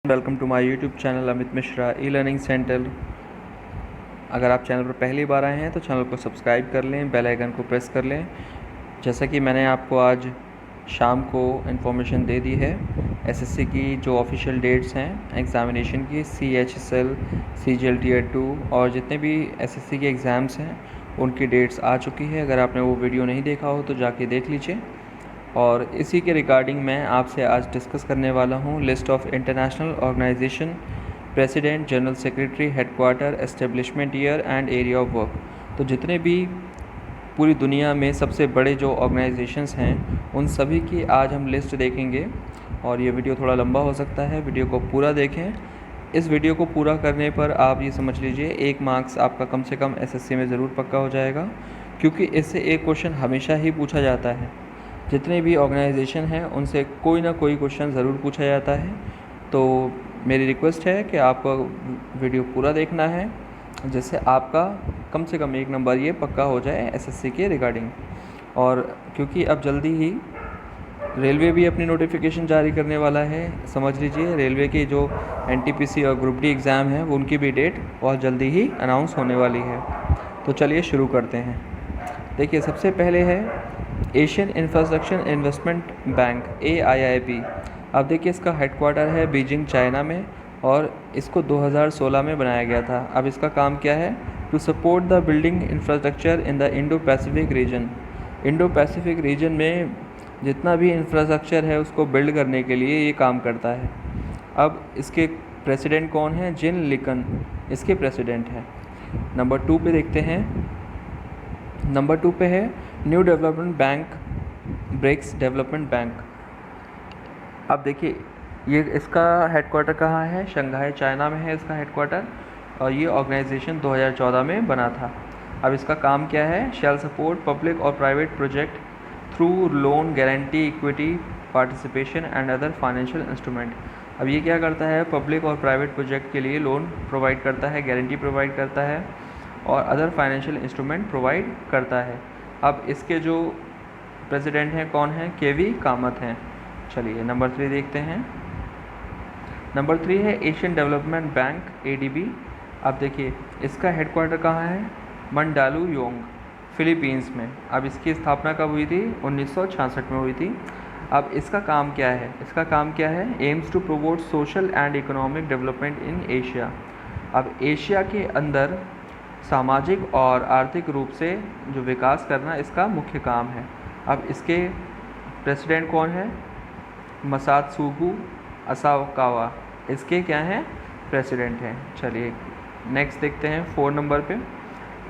Welcome to my YouTube channel Amit Mishra e learning centre. अगर आप channel पर पहली बार आए हैं तो चैनल को सब्सक्राइब कर लें, बेल आइकन को प्रेस कर लें। जैसा कि मैंने आपको आज शाम को इन्फॉर्मेशन दे दी है एसएससी की जो ऑफिशियल डेट्स हैं एग्ज़ामिनेशन की, CHSL, CGL Tier 2 और जितने भी एसएससी के एग्ज़ाम्स हैं उनकी डेट्स आ चुकी है। अगर आपने वो वीडियो नहीं देखा हो तो जाके देख लीजिए। और इसी के रिगार्डिंग मैं आपसे आज डिस्कस करने वाला हूँ list of international organisation, president, general secretary, headquarter, establishment year and area of work. तो जितने भी पूरी दुनिया में सबसे बड़े जो ऑर्गेनाइजेशंस हैं उन सभी की आज हम लिस्ट देखेंगे। और ये वीडियो थोड़ा लंबा हो सकता है, वीडियो को पूरा देखें। इस वीडियो को पूरा करने पर आप ये समझ लीजिए 1 मार्क्स आपका कम से कम एसएससी में ज़रूर पक्का हो जाएगा, क्योंकि इससे एक क्वेश्चन हमेशा ही पूछा जाता है। जितने भी ऑर्गेनाइजेशन हैं उनसे कोई ना कोई क्वेश्चन ज़रूर पूछा जाता है। तो मेरी रिक्वेस्ट है कि आपको वीडियो पूरा देखना है, जिससे आपका कम से कम 1 नंबर ये पक्का हो जाए एसएससी के रिगार्डिंग। और क्योंकि अब जल्दी ही रेलवे भी अपनी नोटिफिकेशन जारी करने वाला है, समझ लीजिए रेलवे की जो एनटीपीसी और ग्रुप डी एग्ज़ाम है उनकी भी डेट बहुत जल्दी ही अनाउंस होने वाली है। तो चलिए शुरू करते हैं। देखिए, सबसे पहले है Asian infrastructure investment bank, AIIB। अब देखिए, इसका हेडक्वार्टर है बीजिंग, चाइना में, और इसको 2016 में बनाया गया था। अब इसका काम क्या है? To support the building infrastructure in the Indo Pacific region. Indo Pacific region में जितना भी इंफ्रास्ट्रक्चर है उसको बिल्ड करने के लिए ये काम करता है। अब इसके प्रेसिडेंट कौन है? जिन लिकन इसके प्रेसिडेंट हैं। नंबर 2 पे देखते हैं। नंबर 2 पे है New Development Bank, BRICS Development Bank. अब देखिए, ये इसका हेडक्वार्टर कहाँ है? शंघाई, चाइना में है इसका हेडक्वार्टर, और ये ऑर्गेनाइजेशन 2014 में बना था। अब इसका काम क्या है? शैल सपोर्ट पब्लिक और private project through loan, guarantee, equity, participation and other financial instrument. अब ये क्या करता है? पब्लिक और प्राइवेट प्रोजेक्ट के लिए लोन प्रोवाइड करता है, गारंटी प्रोवाइड करता है और अदर फाइनेंशियल इंस्ट्रूमेंट प्रोवाइड करता है। अब इसके जो प्रेसिडेंट हैं कौन हैं? KV कामत हैं। चलिए नंबर 3 देखते हैं। नंबर 3 है एशियन डेवलपमेंट बैंक, ADB। अब देखिए, इसका हेडक्वार्टर कहाँ है? मंडालुयोंग, फिलीपींस में। अब इसकी स्थापना कब हुई थी? 1966 में हुई थी। अब इसका काम क्या है? इसका काम क्या है? Aims to promote social and economic development in Asia. अब एशिया के अंदर सामाजिक और आर्थिक रूप से जो विकास करना इसका मुख्य काम है। अब इसके प्रेसिडेंट कौन है? मसात्सुगु असाकावा इसके क्या हैं? प्रेसिडेंट हैं। चलिए नेक्स्ट देखते हैं 4 नंबर पे।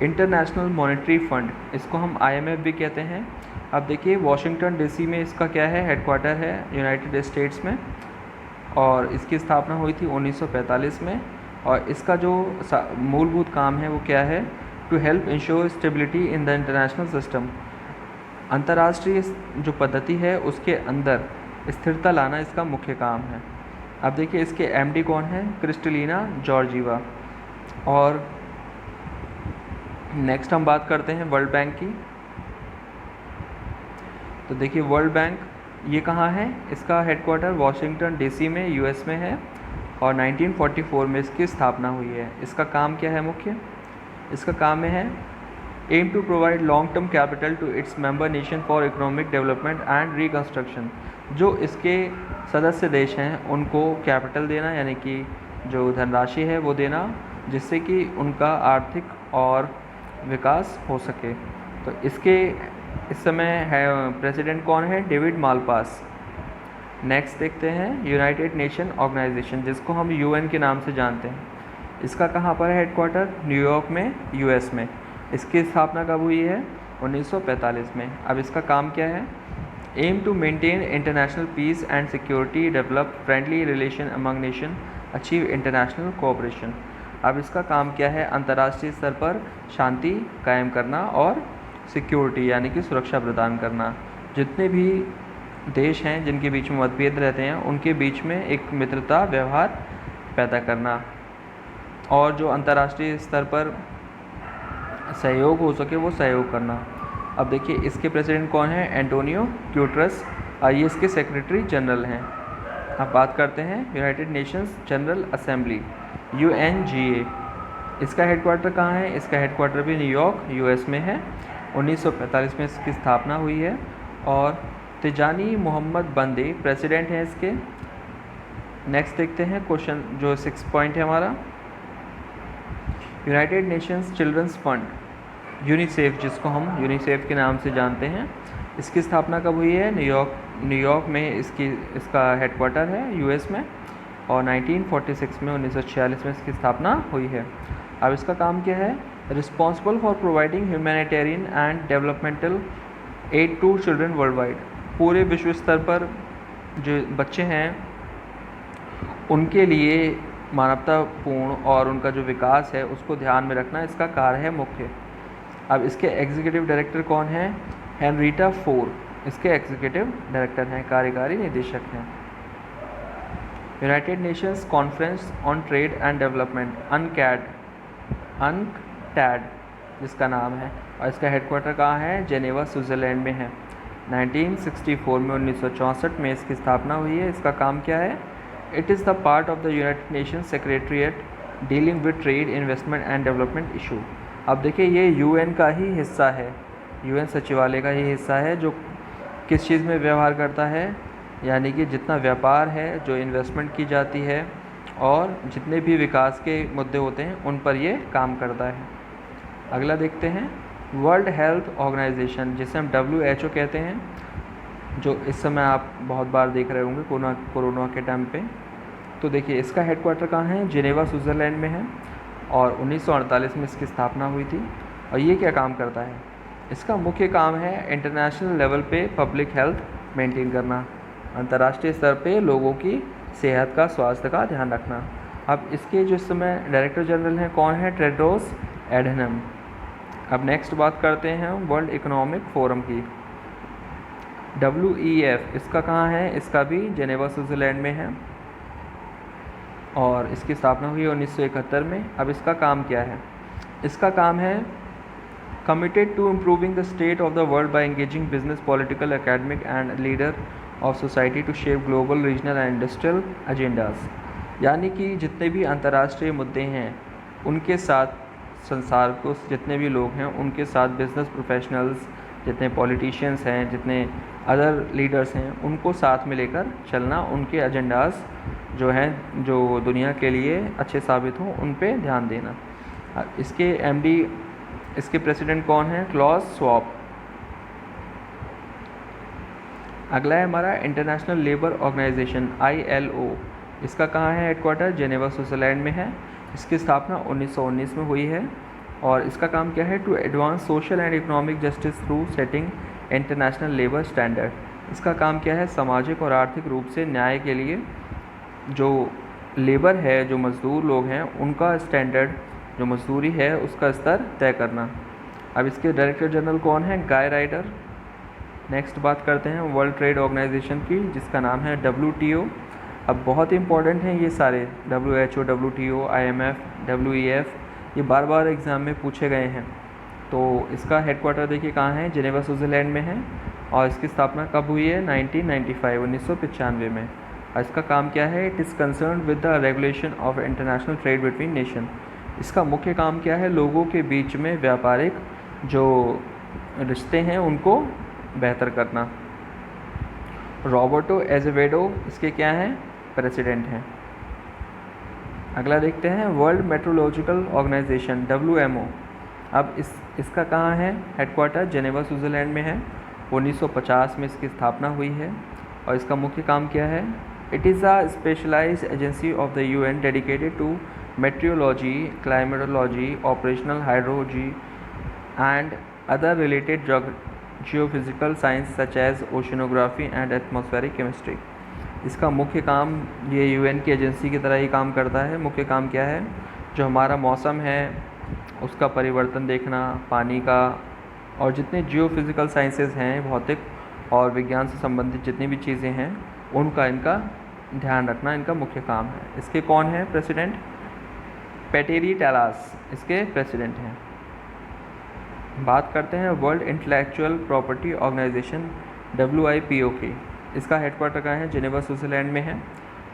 इंटरनेशनल मॉनेटरी फंड, इसको हम IMF भी कहते हैं। अब देखिए, वॉशिंगटन DC में इसका क्या है? हेडक्वार्टर है, यूनाइटेड स्टेट्स में, और इसकी स्थापना हुई थी 1945 में। और इसका जो मूलभूत काम है वो क्या है? To help ensure stability in the international system. अंतर्राष्ट्रीय जो पद्धति है उसके अंदर स्थिरता लाना इसका मुख्य काम है। अब देखिए, इसके MD कौन है? Kristalina Georgieva. और नेक्स्ट हम बात करते हैं वर्ल्ड बैंक की। तो देखिए, वर्ल्ड बैंक ये कहाँ है? इसका हेडक्वार्टर वॉशिंगटन DC में, US में है, और 1944 में इसकी स्थापना हुई है। इसका काम क्या है मुख्य? इसका काम में है aim to provide long term capital to its member nation for economic development and reconstruction. जो इसके सदस्य देश हैं उनको कैपिटल देना, यानी कि जो धनराशि है वो देना, जिससे कि उनका आर्थिक और विकास हो सके। तो इसके इस समय है प्रेसिडेंट कौन है? David Malpass. नेक्स्ट देखते हैं यूनाइटेड नेशन ऑर्गेनाइजेशन, जिसको हम UN के नाम से जानते हैं। इसका कहाँ पर है हेडक्वार्टर? न्यूयॉर्क में, US में। इसकी स्थापना कब हुई है? 1945 में। अब इसका काम क्या है? Aim to maintain international peace and security, develop friendly relation among nation, achieve international cooperation. अब इसका काम क्या है? अंतर्राष्ट्रीय स्तर पर शांति कायम करना और सिक्योरिटी यानी कि सुरक्षा प्रदान करना। जितने भी देश हैं जिनके बीच में मतभेद रहते हैं उनके बीच में एक मित्रता व्यवहार पैदा करना, और जो अंतर्राष्ट्रीय स्तर पर सहयोग हो सके वो सहयोग करना। अब देखिए, इसके प्रेसिडेंट कौन है? एंटोनियो ग्यूटेरस, ये इसके सेक्रेटरी जनरल हैं। अब बात करते हैं United Nations general assembly UNGA। इसका हेडक्वार्टर कहाँ है? इसका हेडक्वार्टर भी न्यूयॉर्क US में है। 1945 में इसकी स्थापना हुई है और तिजानी मोहम्मद बंदे प्रेसिडेंट हैं इसके। नेक्स्ट देखते हैं क्वेश्चन जो 6 पॉइंट है हमारा। United Nations Children's Fund UNICEF, जिसको हम यूनिसेफ के नाम से जानते हैं, इसकी स्थापना कब हुई है? न्यूयॉर्क में इसका हेडक्वार्टर है US में, और 1946 में 1946 में इसकी स्थापना हुई है। अब इसका काम क्या है? Responsible for providing humanitarian and developmental aid to children world wide. पूरे विश्व स्तर पर जो बच्चे हैं उनके लिए मानवतापूर्ण और उनका जो विकास है उसको ध्यान में रखना इसका कार्य है मुख्य। अब इसके एग्जीक्यूटिव डायरेक्टर कौन है? हेनरीटा फोर इसके एग्जीक्यूटिव डायरेक्टर हैं, कार्यकारी निदेशक हैं। United Nations conference on trade and development UNCTAD जिसका नाम है, और इसका हेडक्वार्टर कहाँ है? जेनेवा स्विट्ज़रलैंड में है। 1964 में 1964 में इसकी स्थापना हुई है। इसका काम क्या है? It is the part of the United Nations secretariat dealing with trade, investment and development issue. अब देखिए ये UN का ही हिस्सा है, UN सचिवालय का ही हिस्सा है, जो किस चीज़ में व्यवहार करता है, यानी कि जितना व्यापार है, जो इन्वेस्टमेंट की जाती है और जितने भी विकास के मुद्दे होते हैं उन पर ये काम करता है। अगला देखते हैं वर्ल्ड हेल्थ ऑर्गेनाइजेशन, जिसे हम WHO कहते हैं, जो इस समय आप बहुत बार देख रहे होंगे कोरोना के टाइम पे। तो देखिए इसका हेडक्वार्टर कहाँ है? जेनेवा स्विट्ज़रलैंड में है, और 1948 में इसकी स्थापना हुई थी। और ये क्या काम करता है? इसका मुख्य काम है इंटरनेशनल लेवल पे पब्लिक हेल्थ मेंटेन करना, अंतर्राष्ट्रीय स्तर पे लोगों की सेहत का, स्वास्थ्य का ध्यान रखना। अब इसके जो इस समय डायरेक्टर जनरल हैं कौन है? टेड्रोस एडहनम। अब नेक्स्ट बात करते हैं हम वर्ल्ड इकोनॉमिक फोरम की, WEF। इसका कहाँ है? इसका भी जेनेवा स्विट्ज़रलैंड में है, और इसकी स्थापना हुई 1971 में। अब इसका काम क्या है? इसका काम है committed to improving the state of the world by engaging business, political, academic and leader of society to shape global, regional and industrial agendas. यानी कि जितने भी अंतर्राष्ट्रीय मुद्दे हैं उनके साथ संसार को जितने भी लोग हैं उनके साथ बिजनेस प्रोफेशनल्स, जितने पॉलिटिशियंस हैं, जितने अदर लीडर्स हैं, उनको साथ में लेकर चलना, उनके एजेंडाज जो हैं जो दुनिया के लिए अच्छे साबित हों उन पे ध्यान देना। इसके MD, इसके प्रेसिडेंट कौन है? Klaus Schwab. अगला है हमारा इंटरनेशनल लेबर ऑर्गेनाइजेशन ILO। इसका कहाँ है हेडक्वार्टर? जेनेवा स्विट्ज़रलैंड में है। इसकी स्थापना 1919 में हुई है, और इसका काम क्या है? To advance social and economic justice through setting international labour standard. इसका काम क्या है? सामाजिक और आर्थिक रूप से न्याय के लिए जो लेबर है, जो मज़दूर लोग हैं, उनका स्टैंडर्ड, जो मजदूरी है उसका स्तर तय करना। अब इसके डायरेक्टर जनरल कौन है? गाय राइडर। नेक्स्ट बात करते हैं वर्ल्ड ट्रेड ऑर्गेनाइजेशन की, जिसका नाम है WTO। अब बहुत इंपॉर्टेंट हैं ये सारे, WHO, WTO, IMF, WEF, ये बार बार एग्ज़ाम में पूछे गए हैं। तो इसका हेडक्वार्टर देखिए कहाँ है? जेनेवा स्विट्ज़रलैंड में है, और इसकी स्थापना कब हुई है? 1995 में। और इसका काम क्या है? It is concern with the regulation of international trade between nation. इसका मुख्य काम क्या है? लोगों के बीच में व्यापारिक जो रिश्ते हैं उनको बेहतर करना। रॉबर्टो एजेवेडो इसके क्या हैं? प्रेसिडेंट हैं। अगला देखते हैं वर्ल्ड मेट्रोलॉजिकल ऑर्गेनाइजेशन WMO। अब इसका कहाँ है हेडक्वार्टर? जेनेवा स्विट्ज़रलैंड में है। 1950 में इसकी स्थापना हुई है, और इसका मुख्य काम क्या है? It is a specialised agency of the UN dedicated to meteorology, climatology, operational hydrology and other related geophysical science such as oceanography and atmospheric chemistry. इसका मुख्य काम, ये UN की एजेंसी की तरह ही काम करता है। मुख्य काम क्या है? जो हमारा मौसम है उसका परिवर्तन देखना, पानी का, और जितने जियोफिजिकल साइंसेज हैं, भौतिक और विज्ञान से संबंधित जितनी भी चीज़ें हैं उनका इनका ध्यान रखना इनका मुख्य काम है। इसके कौन है प्रेसिडेंट? पेटेरी टैलास इसके प्रेसिडेंट हैं। बात करते हैं World Intellectual Property Organisation WIPO की। इसका हेडक्वार्टर कहाँ है? जिनेवा स्विट्ज़रलैंड में है।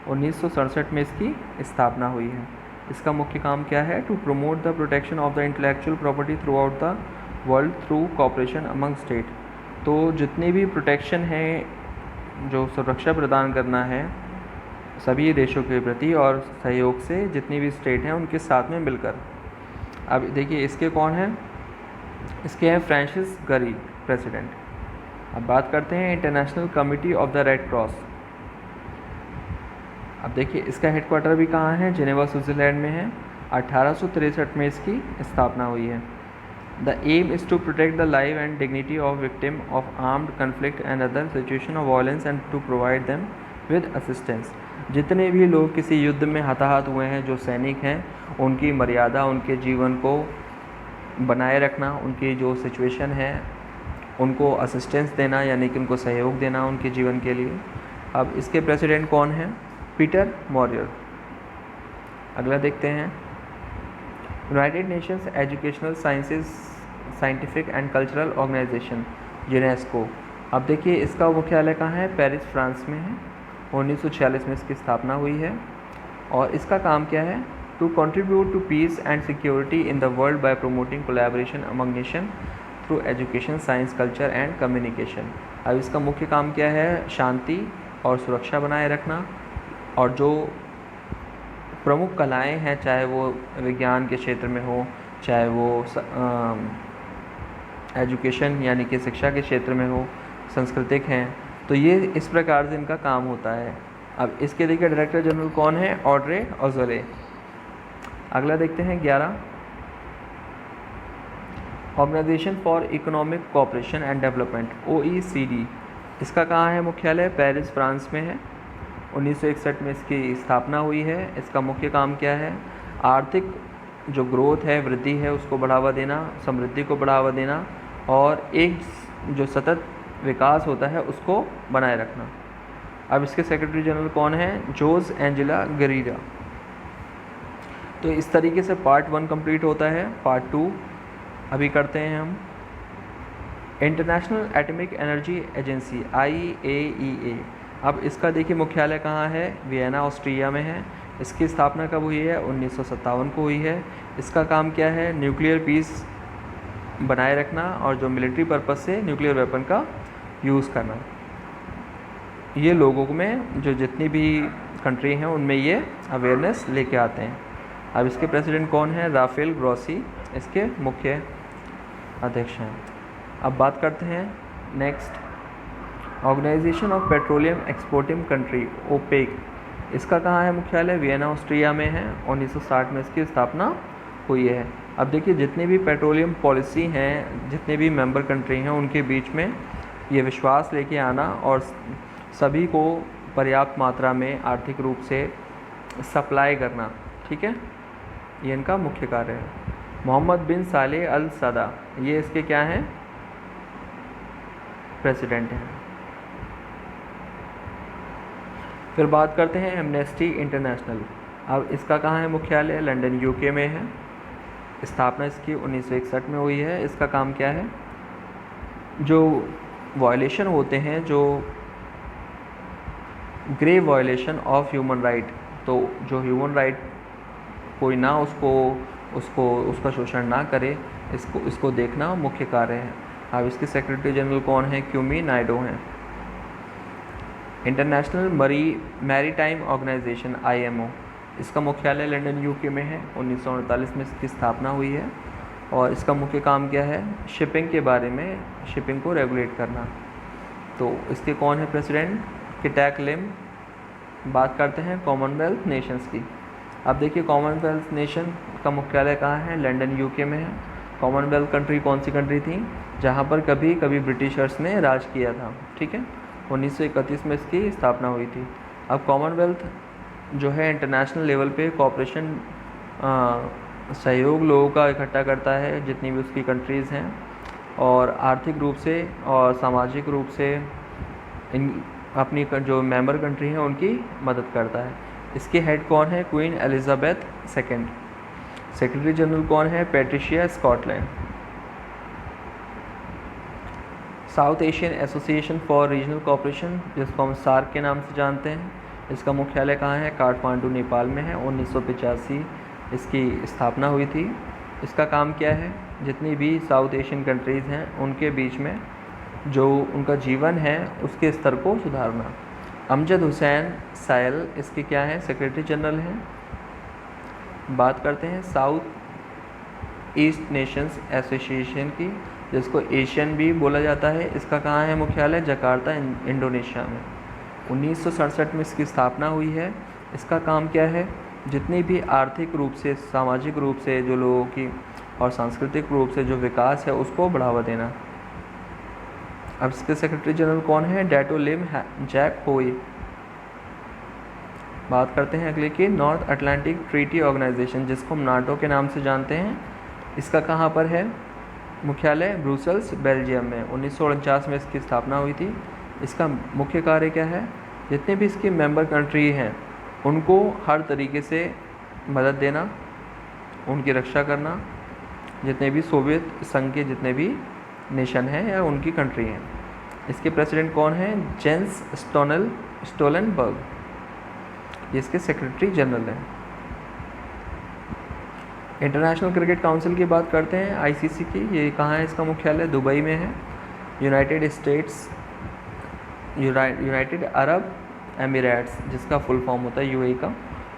1967 में इसकी स्थापना हुई है। इसका मुख्य काम क्या है? To promote the protection of the intellectual property throughout the world through cooperation among state. तो जितनी भी प्रोटेक्शन है, जो सुरक्षा प्रदान करना है सभी देशों के प्रति और सहयोग से जितनी भी स्टेट हैं उनके साथ में मिलकर। अब देखिए इसके कौन हैं? इसके हैं फ्रांसिस गरी प्रेसिडेंट। अब बात करते हैं international committee of the red cross. अब देखिए इसका हेडक्वार्टर भी कहाँ है? जिनेवा स्विट्ज़रलैंड में है। 1863 में इसकी स्थापना हुई है। The aim is to protect the life and dignity of victim of armed conflict and other situation of violence and to provide them with assistance. जितने भी लोग किसी युद्ध में हताहत हुए हैं, जो सैनिक हैं, उनकी मर्यादा, उनके जीवन को बनाए रखना, उनकी जो सिचुएशन है उनको असिस्टेंस देना, यानी कि उनको सहयोग देना उनके जीवन के लिए। अब इसके प्रेसिडेंट कौन हैं? Peter Maurer. अगला देखते हैं United Nations Educational Sciences Scientific and Cultural Organisation UNESCO. अब देखिए इसका मुख्यालय कहाँ है? पेरिस फ्रांस में है। 1946 में इसकी स्थापना हुई है। और इसका काम क्या है? To contribute to peace and security in the world by promoting collaboration among nation through education, science, culture and communication. अब इसका मुख्य काम क्या है? शांति और सुरक्षा बनाए रखना, और जो प्रमुख कलाएं हैं, चाहे वो विज्ञान के क्षेत्र में हो, चाहे वो एजुकेशन यानी कि शिक्षा के क्षेत्र में हो, सांस्कृतिक हैं, तो ये इस प्रकार से इनका काम होता है। अब इसके देखिए डायरेक्टर जनरल कौन है? Audrey Azoulay. अगला देखते हैं 11 Organisation for Economic Cooperation and Development OECD। इसका कहाँ है मुख्यालय? पेरिस फ्रांस में है। 1961 में इसकी स्थापना हुई है। इसका मुख्य काम क्या है? आर्थिक जो ग्रोथ है, वृद्धि है, उसको बढ़ावा देना, समृद्धि को बढ़ावा देना, और एक जो सतत विकास होता है उसको बनाए रखना। अब इसके सेक्रेटरी जनरल कौन है? जोस एंजेला गरीरा। तो इस तरीके से पार्ट 1 कंप्लीट होता है। पार्ट 2 अभी करते हैं हम। International atomic energy agency IAEA। अब इसका देखिए मुख्यालय कहाँ है? वियना ऑस्ट्रिया में है। इसकी स्थापना कब हुई है? 1957 को हुई है। इसका काम क्या है? न्यूक्लियर पीस बनाए रखना और जो मिलिट्री पर्पज़ से न्यूक्लियर वेपन का यूज़ करना। ये लोगों में जो जितनी भी कंट्री हैं उनमें ये अवेयरनेस लेके आते हैं। अब इसके प्रेसिडेंट कौन है? राफेल ग्रोसी इसके मुख्य अध्यक्ष हैं। अब बात करते हैं next Organisation of Petroleum Exporting Country OPEC। इसका कहाँ है मुख्यालय? वियना ऑस्ट्रिया में है। 1960 में इसकी स्थापना हुई है। अब देखिए जितने भी पेट्रोलियम पॉलिसी हैं, जितने भी मेंबर कंट्री हैं, उनके बीच में ये विश्वास लेके आना और सभी को पर्याप्त मात्रा में आर्थिक रूप से सप्लाई करना, ठीक है, ये इनका मुख्य कार्य है। मोहम्मद बिन सालेह अल सदा, ये इसके क्या हैं? प्रेसिडेंट हैं। फिर बात करते हैं एमनेस्टी इंटरनेशनल। अब इसका कहाँ है मुख्यालय? लंदन UK में है। स्थापना इसकी 1961 में हुई है। इसका काम क्या है? जो वायलेशन होते हैं, जो grave violation of human right, तो जो ह्यूमन राइट कोई ना उसका शोषण ना करे, इसको देखना मुख्य कार्य है। अब इसके सेक्रेटरी जनरल कौन है? क्यूमी नायडू हैं। इंटरनेशनल मैरीटाइम ऑर्गेनाइजेशन IMO, इसका मुख्यालय लंदन UK में है। 1948 में इसकी स्थापना हुई है। और इसका मुख्य काम क्या है? शिपिंग के बारे में, शिपिंग को रेगुलेट करना। तो इसके कौन है प्रेसिडेंट? किटैक लिम। बात करते हैं कॉमनवेल्थ नेशंस की। अब देखिए कॉमनवेल्थ नेशन का मुख्यालय कहाँ है? लंदन UK में है। कॉमनवेल्थ कंट्री कौन सी कंट्री थी? जहाँ पर कभी ब्रिटिशर्स ने राज किया था, ठीक है। 1931 में इसकी स्थापना हुई थी। अब कॉमनवेल्थ जो है इंटरनेशनल लेवल पे कोऑपरेशन, सहयोग लोगों का इकट्ठा करता है, जितनी भी उसकी कंट्रीज़ हैं, और आर्थिक रूप से और सामाजिक रूप से इन अपनी जो मेंबर कंट्री हैं उनकी मदद करता है। इसके हेड कौन है? Queen Elizabeth II। Secretary general कौन है? Patricia Scotland. South Asian association for regional cooperation, जिसको हम सार्क के नाम से जानते हैं, इसका मुख्यालय कहाँ है? काठमांडू, नेपाल में है। 1985 इसकी स्थापना हुई थी। इसका काम क्या है? जितनी भी साउथ एशियन कंट्रीज़ हैं उनके बीच में जो उनका जीवन है उसके स्तर को सुधारना। अमजद हुसैन सायल इसके क्या हैं? सेक्रेटरी जनरल हैं। बात करते हैं साउथ ईस्ट नेशंस एसोसिएशन की, जिसको एशियन भी बोला जाता है। इसका कहाँ है मुख्यालय? जकार्ता, इंडोनेशिया में। 1967 में इसकी स्थापना हुई है। इसका काम क्या है? जितनी भी आर्थिक रूप से, सामाजिक रूप से जो लोगों की और सांस्कृतिक रूप से जो विकास है उसको बढ़ावा देना। अब इसके सेक्रेटरी जनरल कौन है? डैटो लिम जैक होई। बात करते हैं अगले की, नॉर्थ अटलांटिक ट्रीटी ऑर्गेनाइजेशन, जिसको हम नाटो के नाम से जानते हैं। इसका कहाँ पर है मुख्यालय? ब्रुसेल्स, बेल्जियम में। 1949 में इसकी स्थापना हुई थी। इसका मुख्य कार्य क्या है? जितने भी इसकी मेंबर कंट्री हैं उनको हर तरीके से मदद देना, उनकी रक्षा करना, जितने भी सोवियत संघ के जितने भी नेशन हैं या उनकी कंट्री हैं। इसके प्रेसिडेंट कौन हैं? जेंस स्टोलनबर्ग, ये इसके सेक्रेटरी जनरल हैं। इंटरनेशनल क्रिकेट काउंसिल की बात करते हैं, आईसीसी की। ये कहाँ है? इसका मुख्यालय दुबई में है। यूनाइटेड अरब एमिरेट्स, जिसका फुल फॉर्म होता है यूएई का।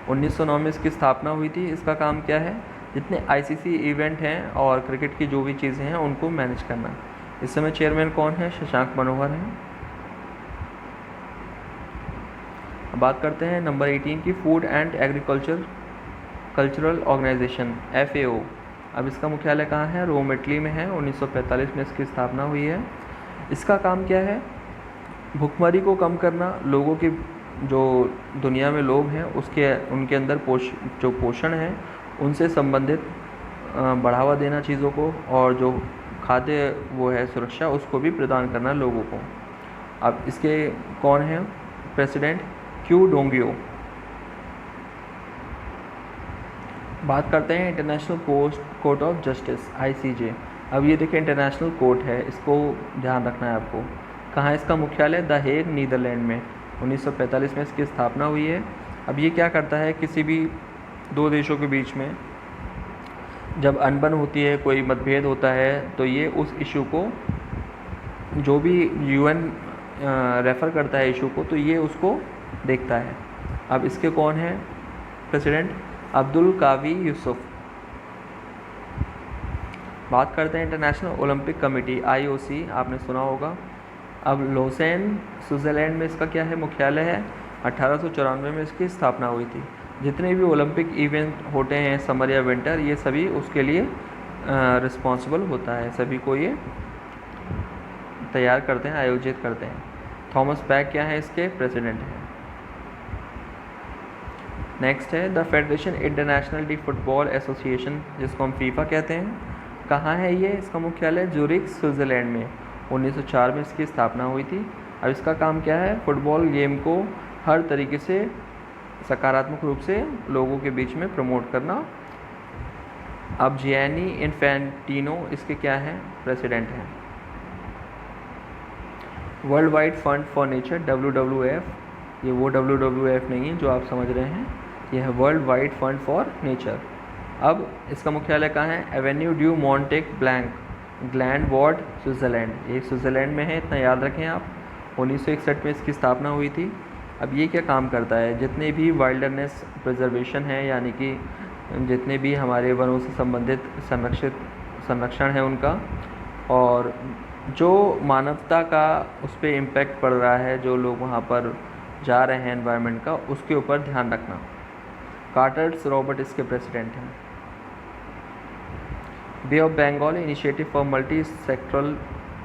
1909 में इसकी स्थापना हुई थी। इसका काम क्या है? जितने आईसीसी इवेंट हैं और क्रिकेट की जो भी चीज़ें हैं उनको मैनेज करना। इस समय चेयरमैन कौन है? शशांक मनोहर हैं। बात करते हैं नंबर 18 की, Food and Cultural Organisation, FAO। अब इसका मुख्यालय कहाँ है? रोम, इटली में है। 1945 में इसकी स्थापना हुई है। इसका काम क्या है? भुखमरी को कम करना, लोगों की जो दुनिया में लोग हैं उनके अंदर जो पोषण है उनसे संबंधित बढ़ावा देना चीज़ों को, और जो खाद्य वो है सुरक्षा उसको भी प्रदान करना लोगों को। अब इसके कौन है प्रेसिडेंट? क्यू डोंगियो। बात करते हैं international court of justice, ICJ। अब ये देखिए इंटरनेशनल कोर्ट है, इसको ध्यान रखना है आपको। कहाँ है इसका मुख्यालय? द हेग, नीदरलैंड में। 1945 में इसकी स्थापना हुई है। अब ये क्या करता है? किसी भी दो देशों के बीच में जब अनबन होती है, कोई मतभेद होता है, तो ये उस इशू को, जो भी UN रेफ़र करता है इशू को, तो ये उसको देखता है। अब इसके कौन है प्रेसिडेंट? अब्दुल कावी यूसुफ। बात करते हैं इंटरनेशनल ओलंपिक कमेटी, IOC, आपने सुना होगा। अब लोसेन, स्विट्ज़रलैंड में इसका क्या है मुख्यालय है? 1894 में इसकी स्थापना हुई थी। जितने भी ओलंपिक इवेंट होते हैं, समर या विंटर, ये सभी उसके लिए रिस्पॉन्सिबल होता है, सभी को ये तैयार करते हैं, आयोजित करते हैं। थॉमस बैक क्या है? इसके प्रेसिडेंट हैं। नेक्स्ट है the federation international D football association, जिसको हम फीफा कहते हैं। कहाँ है ये? इसका मुख्यालय ज़ूरिख, स्विट्ज़रलैंड में। 1904 में इसकी स्थापना हुई थी। अब इसका काम क्या है? फुटबॉल गेम को हर तरीके से सकारात्मक रूप से लोगों के बीच में प्रमोट करना। अब जियानी इन्फेंटिनो इसके क्या हैं? प्रेसिडेंट हैं। World wide fund for nature, WWF, ये वो WWF नहीं है जो आप समझ रहे हैं, यह है world wide fund for nature. अब इसका मुख्यालय कहाँ है? Avenue due मॉन्टेक blank, gland ward, Switzerland. ये स्विट्ज़रलैंड में है, इतना याद रखें आप। 1961 में इसकी स्थापना हुई थी। अब ये क्या काम करता है? जितने भी वाइल्डनेस प्रिजर्वेशन है, यानी कि जितने भी हमारे वनों से संबंधित संरक्षण है उनका, और जो मानवता का उस पर इम्पैक्ट पड़ रहा है, जो लोग वहाँ पर जा रहे हैं एनवायरनमेंट का, उसके ऊपर ध्यान रखना। कार्टर्स रॉबर्ट इसके प्रेसिडेंट हैं। Bay of Bengal initiative for multi sectoral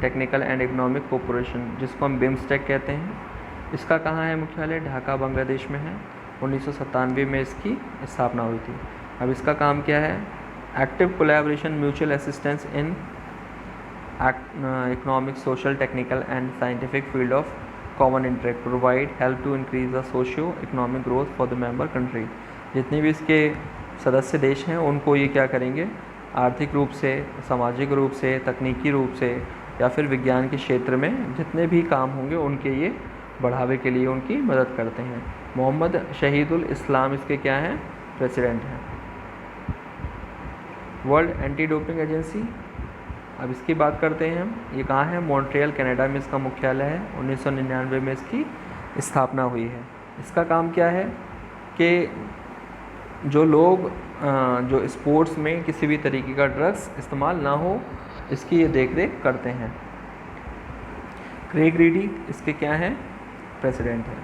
technical and economic cooperation, जिसको हम बिम्स्टेक कहते हैं। इसका कहाँ है मुख्यालय? ढाका, बांग्लादेश में है। 1997 में इसकी स्थापना हुई थी। अब इसका काम क्या है? Active collaboration, mutual assistance in economic, social, technical and scientific field of common interest, provide help to increase the socio economic growth for the member country. जितने भी इसके सदस्य देश हैं उनको ये क्या करेंगे? आर्थिक रूप से, सामाजिक रूप से, तकनीकी रूप से या फिर विज्ञान के क्षेत्र में जितने भी काम होंगे उनके ये बढ़ावे के लिए उनकी मदद करते हैं। मोहम्मद शहीदुल इस्लाम इसके क्या हैं, प्रेसिडेंट हैं। वर्ल्ड एंटी डोपिंग एजेंसी, अब इसकी बात करते हैं हम। ये कहाँ है, मॉन्ट्रियल कनाडा में इसका मुख्यालय है। 1999 में इसकी स्थापना हुई है। इसका काम क्या है कि जो लोग जो स्पोर्ट्स में किसी भी तरीके का ड्रग्स इस्तेमाल ना हो, इसकी ये देख रेख करते हैं। क्रेग रीडी इसके क्या हैं, प्रेसिडेंट हैं।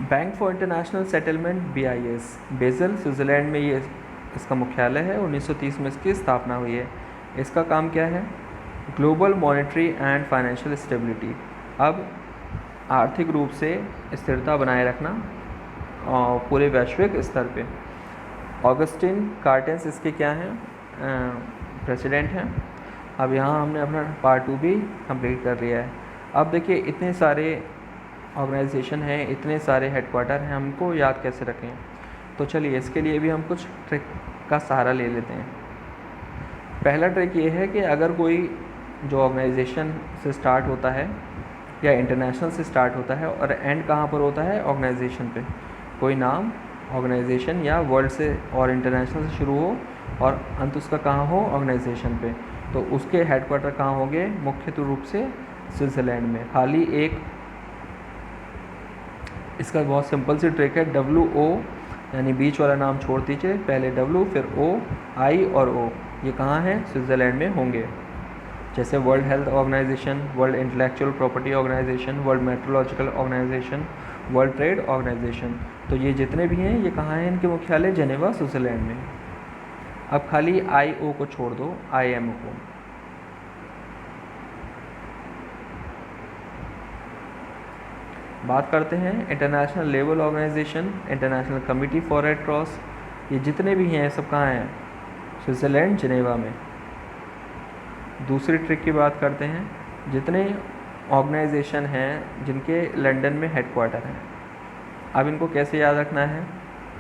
Bank for international settlement BIS, basal Switzerland में ये इसका मुख्यालय है। 1930 में इसकी स्थापना हुई है। इसका काम क्या है, global monetary and financial stability, अब आर्थिक रूप से स्थिरता बनाए रखना पूरे वैश्विक स्तर पे। ऑगस्टिन कार्टेंस इसके क्या हैं, प्रेसिडेंट हैं। अब यहाँ हमने अपना पार्ट 2 भी कंप्लीट कर लिया है। अब देखिए इतने सारे ऑर्गेनाइजेशन हैं, इतने सारे हेडक्वार्टर हैं, हमको याद कैसे रखें। तो चलिए इसके लिए भी हम कुछ ट्रिक का सहारा ले लेते हैं। पहला ट्रिक ये है कि अगर कोई जो ऑर्गेनाइजेशन से स्टार्ट होता है या इंटरनेशनल से स्टार्ट होता है और एंड कहाँ पर होता है, ऑर्गेनाइजेशन पे, कोई नाम ऑर्गेनाइजेशन या वर्ल्ड से और इंटरनेशनल से शुरू हो और अंत उसका कहाँ हो, ऑर्गेनाइजेशन पे, तो उसके हेडक्वार्टर कहाँ होंगे, मुख्य रूप से स्विट्ज़रलैंड में। खाली एक इसका बहुत सिंपल सी ट्रिक है, WO यानी बीच वाला नाम छोड़ दीजिए, पहले W फिर O, I और O, ये कहाँ हैं, स्विट्ज़रलैंड में होंगे। जैसे World Health Organisation, World Intellectual Property Organisation, World Meteorological Organisation, World Trade Organisation, तो ये जितने भी हैं ये कहाँ हैं, इनके मुख्यालय जेनेवा स्विट्ज़रलैंड में। अब खाली IO को छोड़ दो, IMO को। बात करते हैं International Labour Organisation, International Committee for Red Cross, ये जितने भी हैं सब कहाँ हैं, स्विट्ज़रलैंड जेनेवा में। दूसरी ट्रिक की बात करते हैं, जितने ऑर्गेनाइजेशन हैं जिनके लंदन में हेडक्वार्टर हैं, अब इनको कैसे याद रखना है,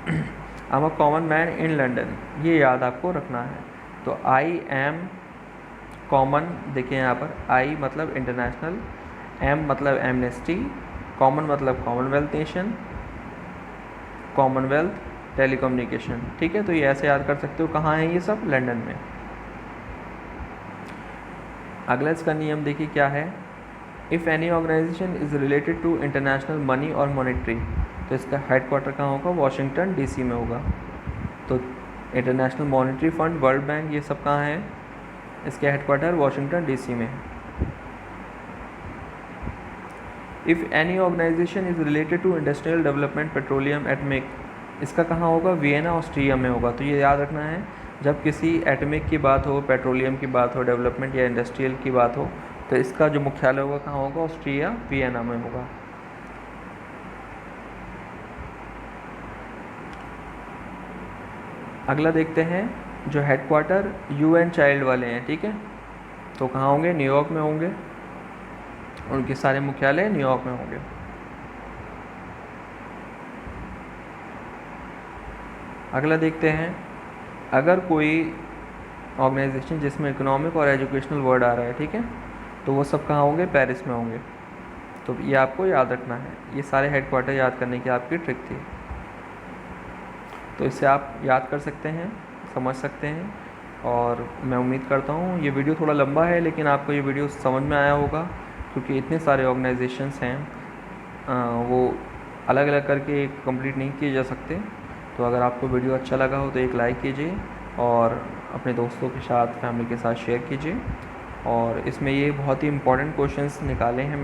I am a common man in London, ये याद आपको रखना है। तो आई एम कॉमन, देखिए यहाँ पर I मतलब इंटरनेशनल, M मतलब एमनेस्टी, कॉमन मतलब कॉमनवेल्थ नेशन, कॉमनवेल्थ टेलीकम्युनिकेशन, ठीक है। तो ये ऐसे याद कर सकते हो, कहाँ है ये सब, लंदन में। अगला इसका नियम देखिए क्या है, if any organisation is related to international money और मॉनेटरी, तो इसका हेडक्वार्टर कहाँ होगा, वाशिंगटन DC में होगा। तो international monetary fund, world bank, ये सब कहाँ है, इसके हेडक्वार्टर वाशिंगटन DC में है। If any organisation is related to industrial development, petroleum, atomic, इसका कहाँ होगा, वियना ऑस्ट्रिया में होगा। तो ये याद रखना है, जब किसी एटमिक की बात हो, पेट्रोलियम की बात हो, डेवलपमेंट या इंडस्ट्रियल की बात हो, तो इसका जो मुख्यालय होगा कहाँ होगा, ऑस्ट्रिया वियना में होगा। अगला देखते हैं, जो हेडक्वार्टर UN चाइल्ड वाले हैं, ठीक है, तो कहाँ होंगे, न्यूयॉर्क में होंगे, उनके सारे मुख्यालय न्यूयॉर्क में होंगे। अगला देखते हैं, अगर कोई ऑर्गेनाइजेशन जिसमें इकोनॉमिक और एजुकेशनल वर्ड आ रहा है, ठीक है, तो वो सब कहाँ होंगे, पेरिस में होंगे। तो ये आपको याद रखना है, ये सारे हेडक्वार्टर याद करने की आपकी ट्रिक थी। तो इससे आप याद कर सकते हैं, समझ सकते हैं, और मैं उम्मीद करता हूँ ये वीडियो थोड़ा लंबा है लेकिन आपको ये वीडियो समझ में आया होगा, क्योंकि इतने सारे ऑर्गेनाइजेशंस हैं वो अलग अलग करके कंप्लीट नहीं किए जा सकते। तो अगर आपको वीडियो अच्छा लगा हो तो एक लाइक कीजिए और अपने दोस्तों के साथ, फैमिली के साथ शेयर कीजिए। और इसमें ये बहुत ही इंपॉर्टेंट क्वेश्चंस निकाले हैं